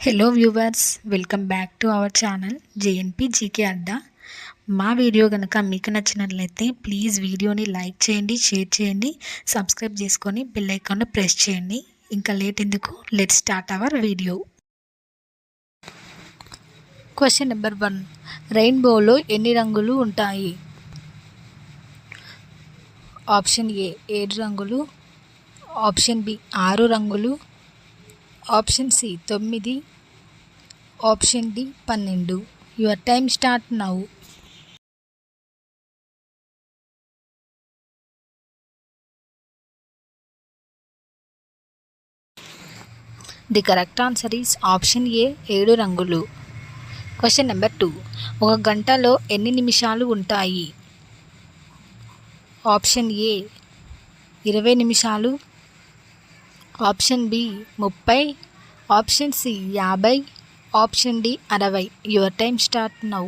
Hello viewers, welcome back to our channel JNP GK Adda. మా video కనుక మీకు నచ్చినట్లయితే ప్లీజ్ వీడియోని లైక్ చేయండి, షేర్ చేయండి, సబ్స్క్రైబ్ చేసుకొని బెల్ ఐకాన్ ప్రెస్ చేయండి. ఇంకా లేట్ ఎందుకు, let's start our video. Question number 1. రెయిన్బోలో ఎన్ని రంగులు ఉంటాయి? ఆప్షన్ ఏ 7 రంగులు, ఆప్షన్ బి 6 రంగులు, option C 9, option D 12. Your time start now. The correct answer is option A 7 రంగులు. Question number 2. ఒక గంటలో ఎన్ని నిమిషాలు ఉంటాయి? ఆప్షన్ ఏ 20 నిమిషాలు, option B 30, option C 50, option D 60. Your time start now.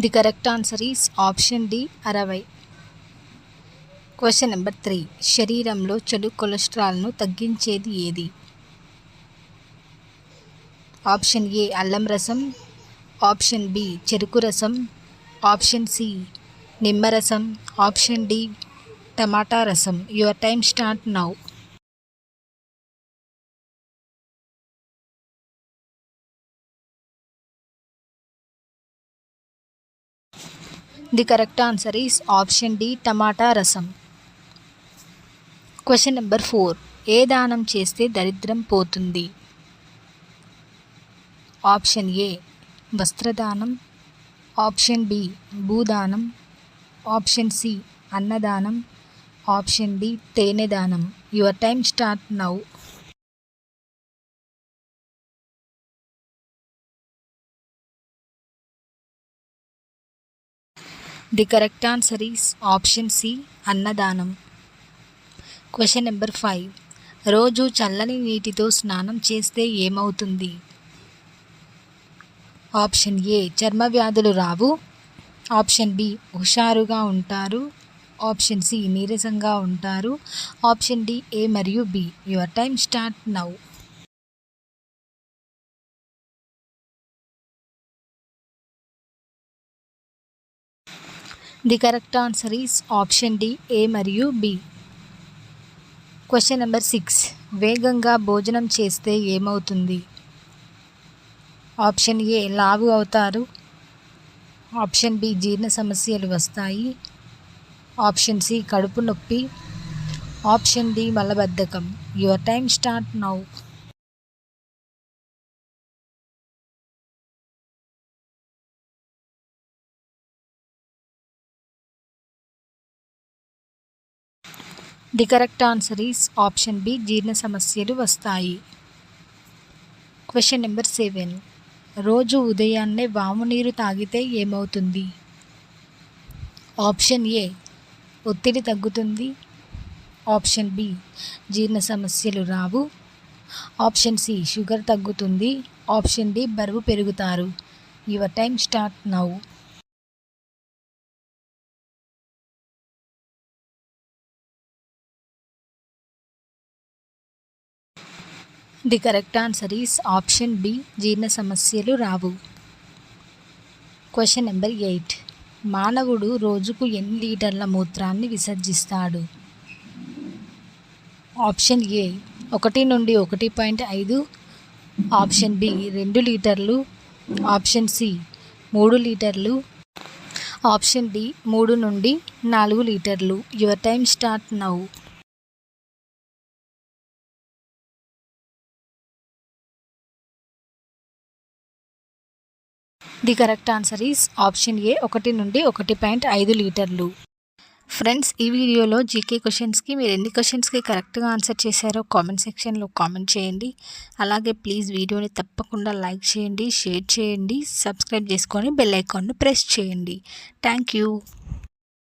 The correct answer is option D 60. Question number 3. శరీరంలో చెడు కొలెస్ట్రాల్ను తగ్గించేది ఏది? ఆప్షన్ ఏ అల్లం రసం, ఆప్షన్ బి చెరుకు రసం, ఆప్షన్ సి నిమ్మరసం, ఆప్షన్ డి టమాటా రసం. Your time start now. The correct answer is option D టమాటా రసం. Question number 4. ఏ దానం చేస్తే దరిద్రం పోతుంది? ఆప్షన్ ఏ వస్త్రదానం, ఆప్షన్ బి భూదానం, ఆప్షన్ సి అన్నదానం, ఆప్షన్ డి తేనె దానం. Your time start now. The correct answer is option C అన్నదానం. Question number 5. రోజు చల్లని నీటితో స్నానం చేస్తే ఏమవుతుంది? ఆప్షన్ ఏ చర్మ వ్యాధులు రావు, ఆప్షన్ బి హుషారుగా ఉంటారు, ఆప్షన్ సి నీరసంగా ఉంటారు, ఆప్షన్ డి ఏ మరియు B. Your time start now. The correct answer is option D A మరియు బి. Question number 6. వేగంగా భోజనం చేస్తే ఏమవుతుంది? ఆప్షన్ ఏ లావు అవుతారు, ఆప్షన్ బి జీర్ణ సమస్యలు వస్తాయి, ఆప్షన్ సి కడుపు నొప్పి, ఆప్షన్ డి మలబద్ధకం. Your time start now. The correct answer is option B జీర్ణ సమస్యలు వస్తాయి. Question number 7. రోజు ఉదయాన్నే వాము నీరు తాగితే ఏమవుతుంది? ఆప్షన్ ఏ ఒత్తిడి తగ్గుతుంది, ఆప్షన్ బి జీర్ణ సమస్యలు రావు, ఆప్షన్ సి షుగర్ తగ్గుతుంది, ఆప్షన్ డి బరువు పెరుగుతారు. Your time start now. The correct answer is option B జీర్ణ సమస్యలు రావు. Question number 8. మానవుడు రోజుకు ఎన్ని లీటర్ల మూత్రాన్ని విసర్జిస్తాడు? ఆప్షన్ ఏ 1 నుండి 1.5, ఆప్షన్ బి 2 లీటర్లు, ఆప్షన్ సి 3 లీటర్లు, ఆప్షన్ డి 3 నుండి 4 లీటర్లు. Your time start now. The correct answer is option ఏ 1 నుండి 1.5 లీటర్లు. ఫ్రెండ్స్, ఈ వీడియోలో జీకే క్వశ్చన్స్కి మీరు ఎన్ని క్వశ్చన్స్కి కరెక్ట్గా ఆన్సర్ చేశారో కామెంట్ సెక్షన్లో కామెంట్ చేయండి. అలాగే ప్లీజ్ వీడియోని తప్పకుండా లైక్ చేయండి, షేర్ చేయండి, సబ్స్క్రైబ్ చేసుకొని బెల్ ఐకాన్ను ప్రెస్ చేయండి. Thank you.